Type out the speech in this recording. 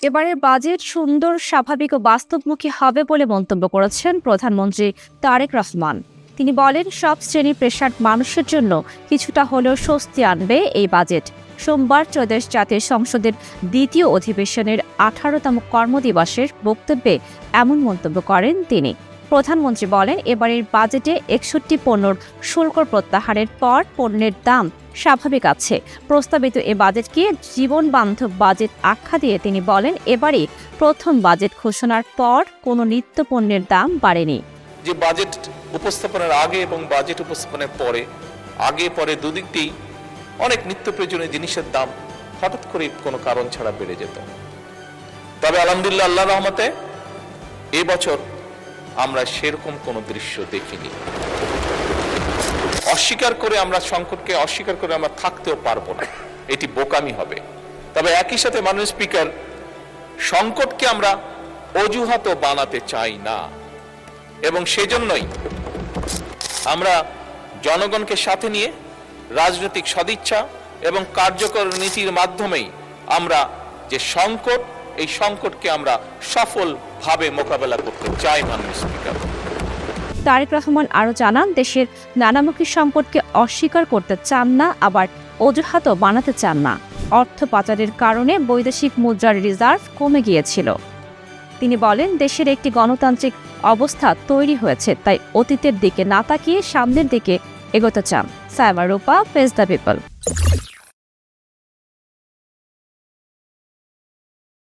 এবারের বাজেট সুন্দর, স্বাভাবিক ও বাস্তবমুখী হবে বলে মন্তব্য করেছেন প্রধানমন্ত্রী তারেক রহমান। তিনি বলেন, সব শ্রেণী পেশার মানুষের জন্য কিছুটা হলেও স্বস্তি আনবে এই বাজেট। সোমবার ত্রয়োদশ জাতীয় সংসদের দ্বিতীয় অধিবেশনের 18তম কর্মদিবসের বক্তব্যে এমন মন্তব্য করেন তিনি। প্রধানমন্ত্রী বলেন, এবারের বাজেটে 61 পণ্যর শুল্ক প্রত্যাহারের পর পণ্যের দাম স্বাভাবিক আছে। প্রস্তাবিত এ বাজেটকে জীবন বান্ধব বাজেট আখ্যা দিয়ে তিনি বলেন, এবারই প্রথম বাজেট ঘোষণার পর কোনো নিত্য পণ্যের দাম বাড়েনি। যে বাজেট উপস্থাপনের আগে এবং বাজেট উপস্থাপনের পরে, আগে পরে দুদিক দিয়েই অনেক নিত্য প্রয়োজনীয় জিনিসের দাম হঠাৎ করে কোনো কারণ ছাড়া বেড়ে যেত। তবে আলহামদুলিল্লাহ, আল্লাহর রহমতে এবছর আমরা সেরকম কোনো দৃশ্য দেখিনি। সংকটকে অস্বীকার করে আমরা থাকতেও পারবো না, এটি বোকামি হবে। তবে একই সাথে মাননীয় স্পিকার, সংকটকে আমরা অজুহাতও বানাতে চাই না এবং সেজন্যই আমরা জনগণকে সাথে নিয়ে রাজনৈতিক সদিচ্ছা এবং কার্যকর নীতির মাধ্যমেই আমরা যে সংকট, এই সংকটকে আমরা সফলভাবে মোকাবেলা করতে চাই। মাননীয় স্পিকার, তারেক রহমান আরও জানান, দেশের নানামুখী সম্পদকে অস্বীকার করতে চান না, আবার অজুহাতও বানাতে চান না। অর্থ পাচারের কারণে বৈদেশিক মুদ্রার রিজার্ভ কমে গিয়েছিল। তিনি বলেন, দেশের একটি গণতান্ত্রিক অবস্থা তৈরি হয়েছে, তাই অতীতের দিকে না তাকিয়ে সামনের দিকে এগোতে চান। সায়মা রূপা, ফেস দ্য পিপল।